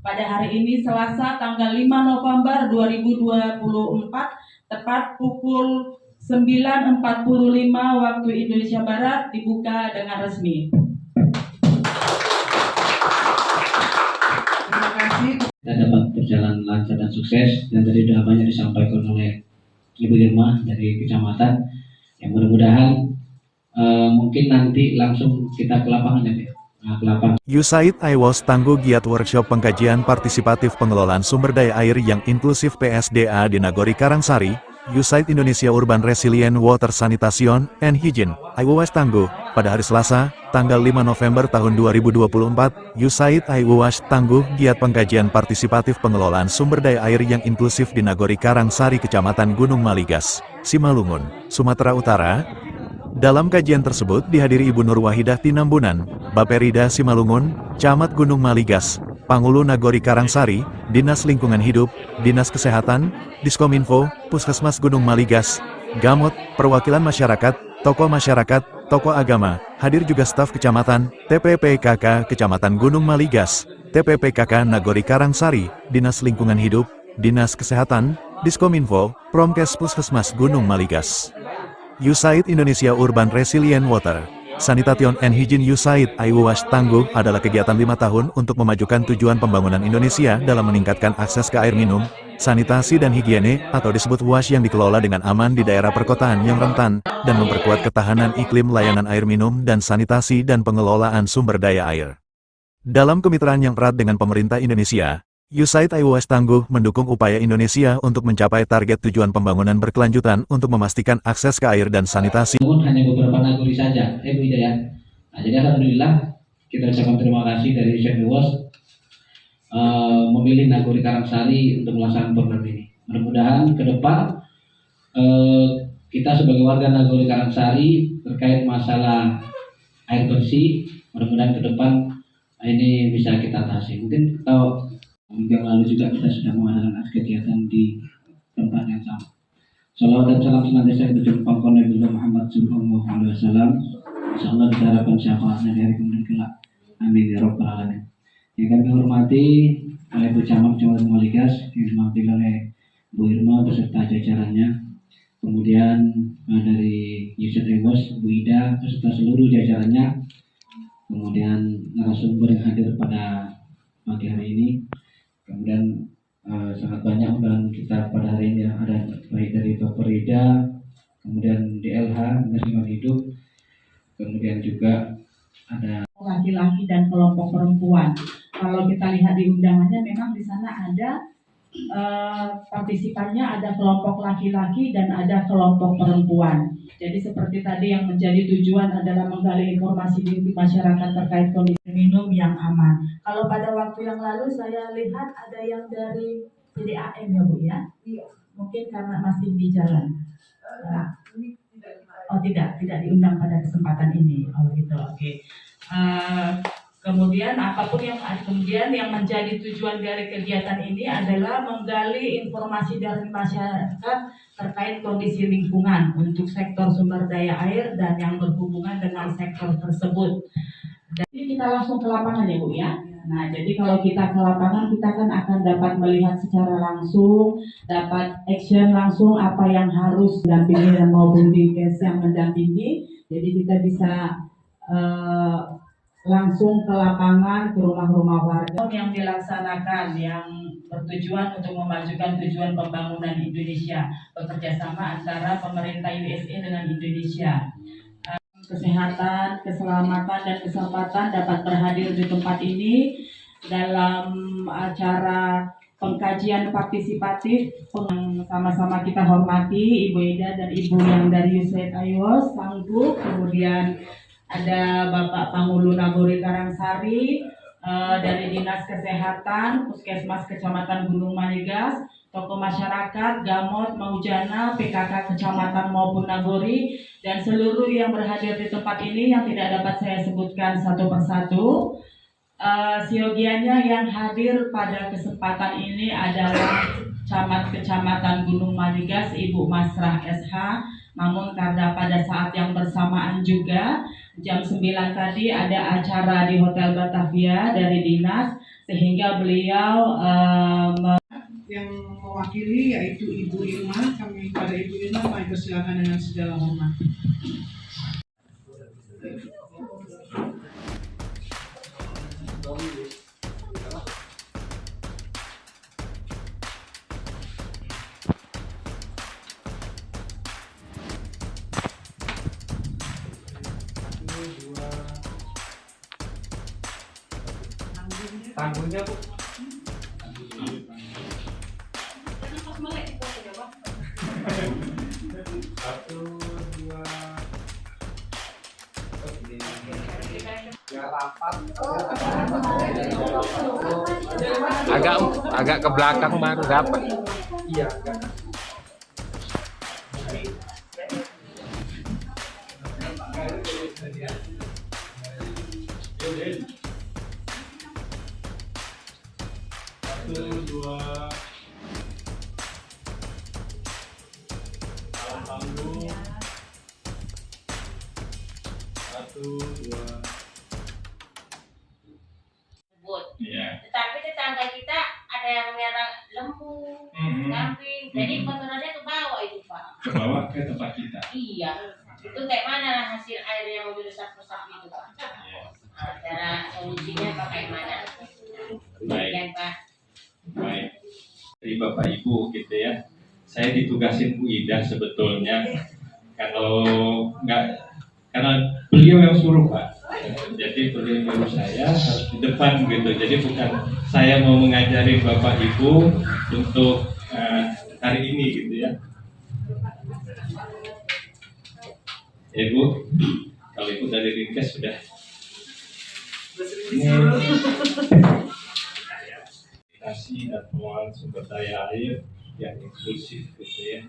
pada hari ini Selasa tanggal 5 November 2024 tepat pukul 9.45 waktu Indonesia Barat dibuka dengan resmi. Terima kasih. Kita dapat berjalan lancar dan sukses, dan tadi sudah banyak disampaikan oleh Ibu Irma dari kecamatan. Yang mudah-mudahan mungkin nanti langsung kita ke lapangan ya, ke lapangan. USAID IWOS tangguh giat workshop pengkajian partisipatif pengelolaan sumber daya air yang inklusif PSDA di Nagori Karangsari, USAID Indonesia Urban Resilient Water Sanitation and Hygiene, IWOS tangguh, pada hari Selasa, tanggal 5 November tahun 2024, USAID IWOS tangguh giat pengkajian partisipatif pengelolaan sumber daya air yang inklusif di Nagori Karangsari Kecamatan Gunung Maligas, Simalungun, Sumatera Utara. Dalam kajian tersebut dihadiri Ibu Nur Wahidah Tinambunan, Baperida Simalungun, Camat Gunung Maligas, Pangulu Nagori Karangsari, Dinas Lingkungan Hidup, Dinas Kesehatan, Diskominfo, Puskesmas Gunung Maligas, Gamot, perwakilan masyarakat, tokoh agama, hadir juga staf kecamatan, TPPKK Kecamatan Gunung Maligas, TPPKK Nagori Karangsari, Dinas Lingkungan Hidup, Dinas Kesehatan, Diskominfo, Promkes Puskesmas Gunung Maligas. USAID Indonesia Urban Resilient Water Sanitation and Hygiene USAID IWOS tangguh adalah kegiatan 5 tahun untuk memajukan tujuan pembangunan Indonesia dalam meningkatkan akses ke air minum, sanitasi dan higiene atau disebut WASH yang dikelola dengan aman di daerah perkotaan yang rentan dan memperkuat ketahanan iklim layanan air minum dan sanitasi dan pengelolaan sumber daya air. Dalam kemitraan yang erat dengan pemerintah Indonesia, USAID IWOS tangguh mendukung upaya Indonesia untuk mencapai target tujuan pembangunan berkelanjutan untuk memastikan akses ke air dan sanitasi. Hanya beberapa nagori saja, Bu Ida ya. Nah, jadi alhamdulillah kita ucapkan terima kasih dari USAID IWOS memilih Nagori Karangsari untuk melaksanakan program ini. Mudah-mudahan ke depan kita sebagai warga Nagori Karangsari terkait masalah air bersih, mudah-mudahan ke depan ini bisa kita atasi. Mungkin kalau yang lalu juga kita sudah mengadakan kegiatan di tempat yang sama. Salawat dan salam senantiasa kita tumpahkan Nabi Muhammad sallallahu alaihi wasallam. Insyaallah kita harapkan syafaatnya dari kemudian kelak. Amin ya rabbal alamin. Yang kami hormati oleh Bu Camat Kecamatan Maligas, yang diwakili oleh Bu Irma beserta jajarannya. Kemudian dari USAID IWOS, Bu Ida beserta seluruh jajarannya. Kemudian narasumber yang hadir pada pagi hari ini. Kemudian sangat banyak undangan kita pada hari ini, ada baik dari Baperida, kemudian DLH, Dinas Lingkungan Hidup, kemudian juga ada laki-laki dan kelompok perempuan. Kalau kita lihat di undangannya memang di sana ada partisipannya, ada kelompok laki-laki dan ada kelompok perempuan. Jadi seperti tadi yang menjadi tujuan adalah menggali informasi di masyarakat terkait kondisi minum yang aman. Kalau pada waktu yang lalu saya lihat ada yang dari PDAM ya Bu ya? Iya. Mungkin karena masih di jalan. Oh tidak diundang pada kesempatan ini. Oh gitu, oke. Kemudian yang menjadi tujuan dari kegiatan ini adalah menggali informasi dari masyarakat terkait kondisi lingkungan untuk sektor sumber daya air dan yang berhubungan dengan sektor tersebut. Jadi kita langsung ke lapangan ya Bu ya. Nah jadi kalau kita ke lapangan kita kan akan dapat melihat secara langsung, dapat action langsung apa yang harus dampingi dan maupun dinkes yang mendampingi. Jadi kita bisa langsung ke lapangan, ke rumah-rumah warga yang dilaksanakan yang bertujuan untuk memajukan tujuan pembangunan Indonesia, bekerjasama antara pemerintah USA dengan Indonesia. Kesehatan, keselamatan, dan kesempatan dapat berhadir di tempat ini dalam acara pengkajian partisipatif yang sama-sama kita hormati Ibu Ida dan Ibu yang dari USAID IWOS tangguh, kemudian ada Bapak Pangulu Nagori Karangsari dari Dinas Kesehatan, Puskesmas Kecamatan Gunung Maligas, tokoh masyarakat, Gamot, Maujana, PKK Kecamatan maupun Nagori, dan seluruh yang berhadir di tempat ini yang tidak dapat saya sebutkan satu persatu. Siogianya yang hadir pada kesempatan ini adalah Camat Kecamatan Gunung Maligas, Ibu Masrah SH, namun karena pada saat yang bersamaan juga jam 9 tadi ada acara di Hotel Batavia dari Dinas sehingga beliau yang mewakili yaitu Ibu Irma. Kami pada Ibu Irma, kami persilakan dengan segala hormat. Tanggungnya Bu. Satu, dua. Ya rapat. Agak ke belakang baru dapat. Iya. Satu, dua. Salam panggung. Satu, dua. Iya. Tetapi tetangga kita ada yang merah lembu, kambing, jadi kotorannya ke bawah itu Pak. Ke bawah ke tempat kita. Iya, itu kayak mana hasil air yang merusak-rusak itu Pak? Iya. Cara solusinya pakai mana? Baik. Demikian, Pak. Baik. Dari Bapak Ibu gitu ya. Saya ditugasin Bu Ida sebetulnya. Kalau nggak, karena beliau yang suruh Pak. Jadi beliau nyuruh saya harus di depan gitu. Jadi bukan saya mau mengajari Bapak Ibu untuk hari ini gitu ya. Ibu, kalau Ibu dari Rinkes sudah. Ini dan pengelolaan sumber daya air yang inklusif gitu ya.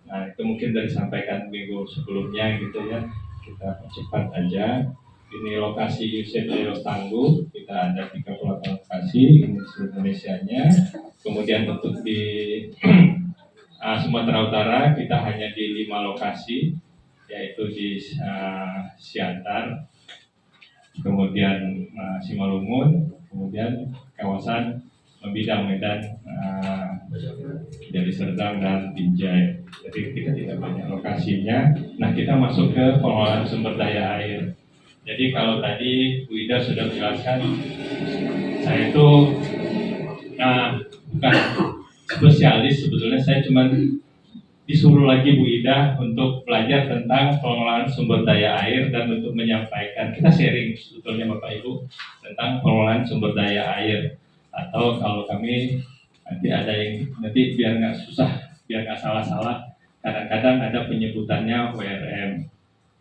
Nah itu mungkin dari disampaikan minggu sebelumnya gitu ya. Kita percepat aja. Ini lokasi USAID Eros Tangguh, kita ada 38 lokasi, ini seluruh Indonesianya. Kemudian untuk di Sumatera Utara kita hanya di 5 lokasi, yaitu di Siantar, kemudian Simalungun, kemudian kawasan Bidang Medan, Deli Serdang dan Binjai. Jadi kita tidak banyak lokasinya. Nah kita masuk ke pengelolaan sumber daya air. Jadi kalau tadi Bu Ida sudah menjelaskan, saya itu bukan spesialis sebetulnya, saya cuma disuruh lagi Bu Ida untuk belajar tentang pengelolaan sumber daya air dan untuk menyampaikan, kita sharing sebetulnya Bapak Ibu tentang pengelolaan sumber daya air. Atau kalau kami nanti ada yang, nanti biar nggak susah, biar nggak salah-salah, kadang-kadang ada penyebutannya WRM,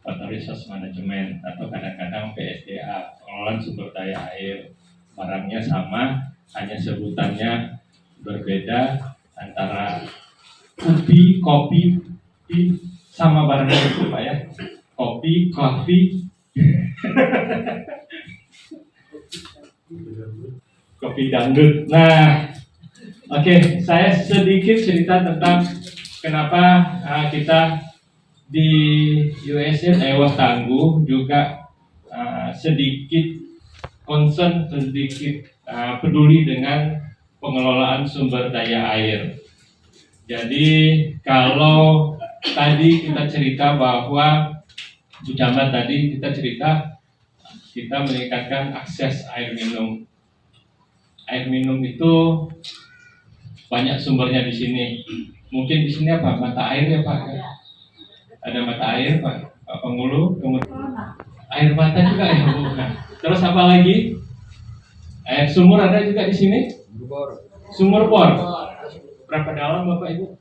Water Resource Management, atau kadang-kadang PSDA, pengelolaan sumber daya air. Barangnya sama, hanya sebutannya berbeda antara kopi, sama barangnya itu Pak ya. Kopi, kopi dangdut. Nah, oke, saya sedikit cerita tentang kenapa kita di USAID Eros Tangguh juga sedikit concern, sedikit peduli dengan pengelolaan sumber daya air. Jadi kalau tadi kita cerita bahwa Bu Camat tadi kita cerita kita meningkatkan akses air minum. Air minum itu banyak sumbernya di sini. Mungkin di sini apa? Mata air ya Pak? Ada mata air Pak Pengulu, kemudian air mata juga ya Bu. Terus apa lagi? Air sumur ada juga di sini? Sumur bor. Berapa dalam Bapak Ibu?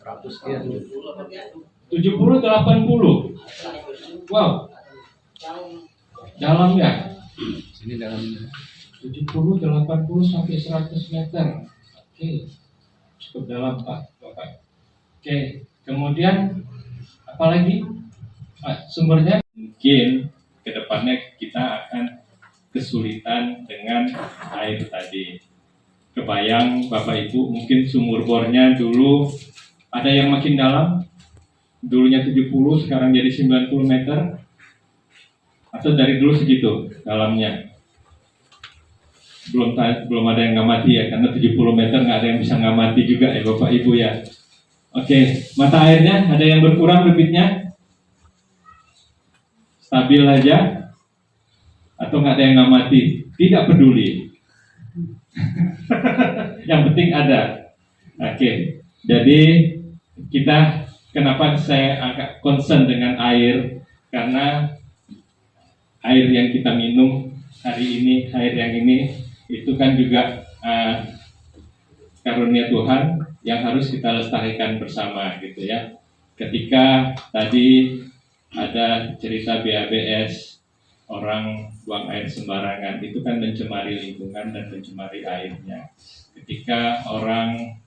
100 sekian. 70, 80. Wow. Dalam ya? Sini dalamnya. 70, 80 sampai 100 meter. Oke. Cukup dalam Pak Bapak. Oke. Kemudian apalagi sumbernya? Mungkin kedepannya kita akan kesulitan dengan air tadi. Kebayang Bapak Ibu, mungkin sumur bornya dulu ada yang makin dalam, dulunya 70, sekarang jadi 90 meter, atau dari dulu segitu dalamnya. belum ada yang ngamati ya, karena 70 meter nggak ada yang bisa ngamati juga ya Bapak Ibu ya. Oke, mata airnya ada yang berkurang debitnya? Stabil aja? Atau nggak ada yang ngamati? Tidak peduli. Yang penting ada. Oke, jadi kita, kenapa saya agak concern dengan air? Karena air yang kita minum hari ini, air yang ini, itu kan juga karunia Tuhan yang harus kita lestarikan bersama gitu ya. Ketika tadi ada cerita BABS, orang buang air sembarangan, itu kan mencemari lingkungan dan mencemari airnya. Ketika orang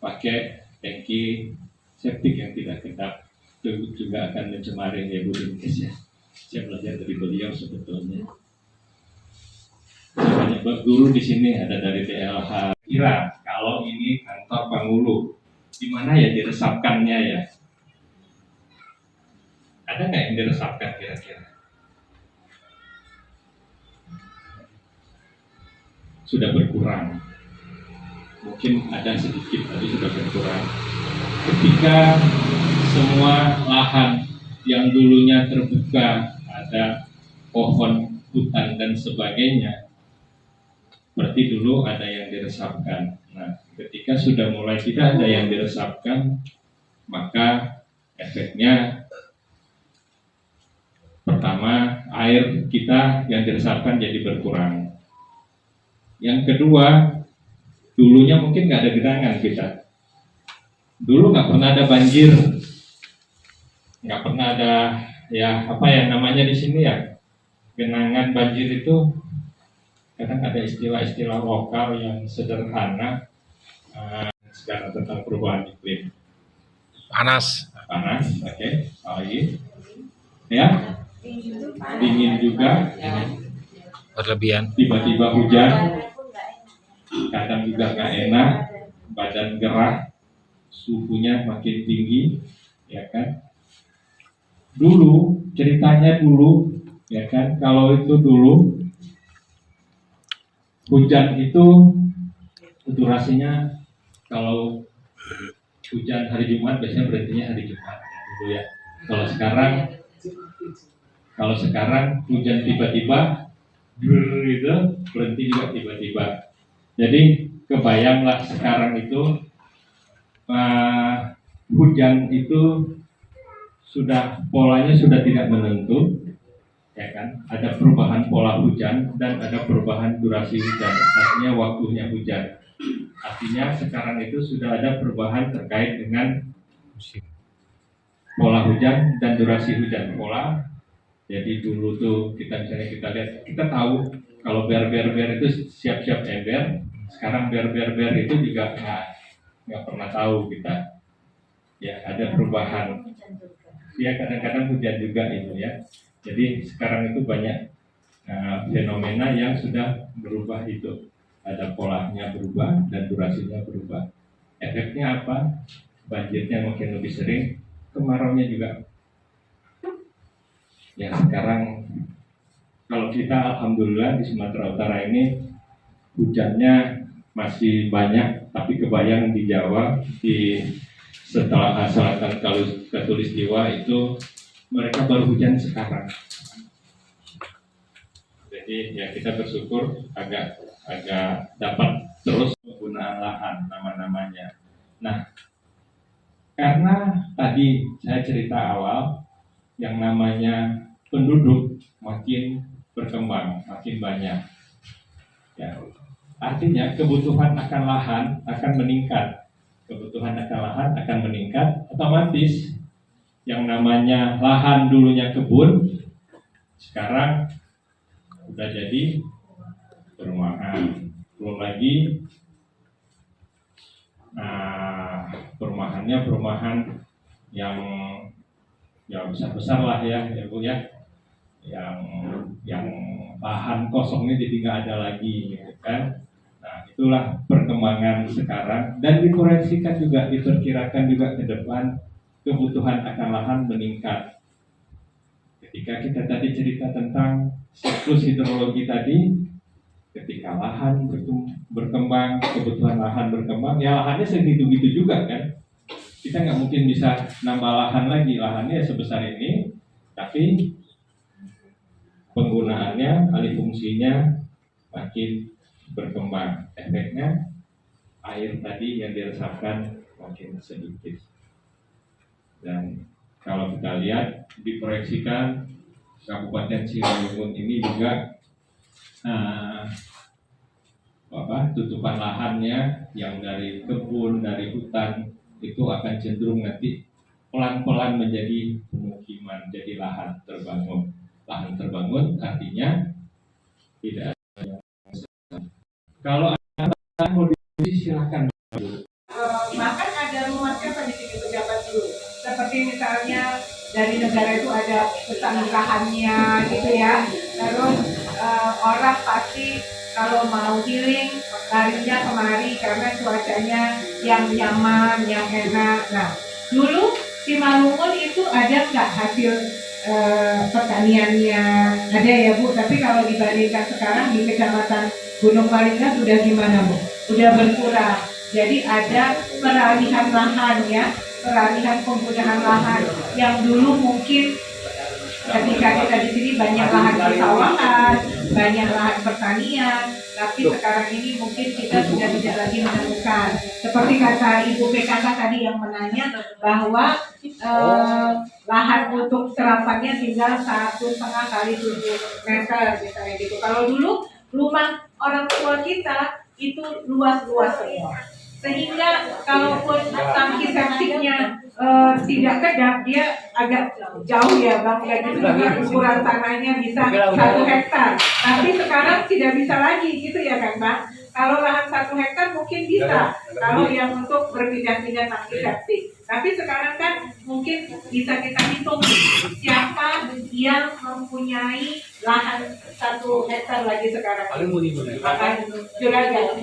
pakai tangki septik yang tidak kedap, itu juga akan mencemari ya Bu Dinkes ya. Saya belajar dari beliau sebetulnya. Banyak guru di sini ada dari TLH. Kira kalau ini kantor Panghulu, di mana ya diresapkannya ya? Ada nggak yang diresapkan kira-kira? Sudah berkurang. Mungkin ada sedikit, tapi sudah berkurang. Ketika semua lahan yang dulunya terbuka, ada pohon, hutan, dan sebagainya, berarti dulu ada yang diresapkan. Nah, ketika sudah mulai tidak ada yang diresapkan, maka efeknya pertama, air kita yang diresapkan jadi berkurang. Yang kedua, dulunya mungkin nggak ada genangan kita. Dulu nggak pernah ada banjir, nggak pernah ada ya apa ya namanya di sini ya, genangan banjir itu. Kadang ada istilah-istilah lokal yang sederhana sekarang tentang perubahan iklim. Panas. Oke, air, ya, dingin juga, Berlebihan. tiba-tiba hujan, kadang juga nggak enak, badan gerah, suhunya makin tinggi, ya kan? Dulu ceritanya dulu, ya kan? Kalau itu dulu hujan itu durasinya, kalau hujan hari Jumat biasanya berhentinya hari Jumat ya, dulu ya. Kalau sekarang hujan tiba-tiba gitu, berhenti juga tiba-tiba. Jadi kebayanglah sekarang itu hujan itu sudah polanya sudah tidak menentu. Ya kan, ada perubahan pola hujan dan ada perubahan durasi hujan, artinya waktunya hujan. Artinya sekarang itu sudah ada perubahan terkait dengan pola hujan dan durasi hujan. Pola, jadi dulu tuh kita misalnya kita lihat, kita tahu kalau ber itu siap-siap ember. Sekarang ber itu juga nggak pernah tahu kita. Ya ada perubahan. Ya kadang-kadang hujan juga itu ya. Jadi sekarang itu banyak fenomena yang sudah berubah itu. Ada polanya berubah dan durasinya berubah. Efeknya apa? Banjirnya mungkin lebih sering, kemaraunya juga. Ya sekarang kalau kita alhamdulillah di Sumatera Utara ini hujannya masih banyak, tapi kebayang di Jawa, di setelah selatan Katulistiwa itu mereka baru hujan sekarang. Jadi ya kita bersyukur agak dapat terus penggunaan lahan nama-namanya. Nah, karena tadi saya cerita awal yang namanya penduduk makin berkembang, makin banyak. Ya, artinya kebutuhan akan lahan akan meningkat. Kebutuhan akan lahan akan meningkat, otomatis yang namanya lahan dulunya kebun, sekarang udah jadi perumahan. Belum lagi perumahannya perumahan yang besar-besar lah ya Bu ya, yang lahan kosongnya jadi nggak ada lagi gitu kan. Nah itulah perkembangan sekarang, dan diproyeksikan juga, diperkirakan juga ke depan kebutuhan akan lahan meningkat. Ketika kita tadi cerita tentang siklus hidrologi tadi, ketika lahan berkembang, kebutuhan lahan berkembang, ya lahannya segitu-gitu juga kan. Kita nggak mungkin bisa nambah lahan lagi, lahannya sebesar ini, tapi penggunaannya, alih fungsinya makin berkembang. Efeknya air tadi yang diresapkan makin sedikit. Dan kalau kita lihat diproyeksikan Kabupaten Simalungun ini juga tutupan lahannya yang dari kebun, dari hutan itu akan cenderung nanti pelan-pelan menjadi pemukiman, jadi lahan terbangun. Lahan terbangun artinya tidak ada. Kalau ada kondisi silakan. Bahkan ada rumah siapa di sini pejabat dulu. Seperti misalnya dari negara itu ada kesanggrahannya gitu ya. Terus orang pasti kalau mau healing larinya kemari karena cuacanya yang nyaman, yang enak. Nah, dulu Simalungun itu ada nggak hasil pertaniannya? Ada ya Bu, tapi kalau dibandingkan sekarang di Kecamatan Gunung Maringga sudah gimana Bu? Sudah berkurang. Jadi ada peralihan lahan ya, peralihan penggunaan lahan yang dulu mungkin ketika kita di sini banyak lahan persawahan, banyak lahan pertanian, tapi sekarang ini mungkin kita sudah tidak lagi menemukan. Seperti kata Ibu PKK tadi yang menanya bahwa lahan untuk serapannya tinggal 1,5 kali 7 meter misalnya gitu. Kalau dulu rumah orang tua kita itu luas-luas semua. Sehingga kalaupun tangki septiknya tidak kedap, dia agak jauh ya Bang, ya gitu juga ukuran tanahnya bisa 1 hektar. Tapi sekarang tidak bisa lagi gitu ya kan Bang. Kalau lahan 1 hektar mungkin bisa, kalau yang untuk berpindah-pindah tangki septik. Tapi sekarang kan mungkin bisa kita hitung siapa yang mempunyai lahan 1 hektar lagi sekarang. Juragan.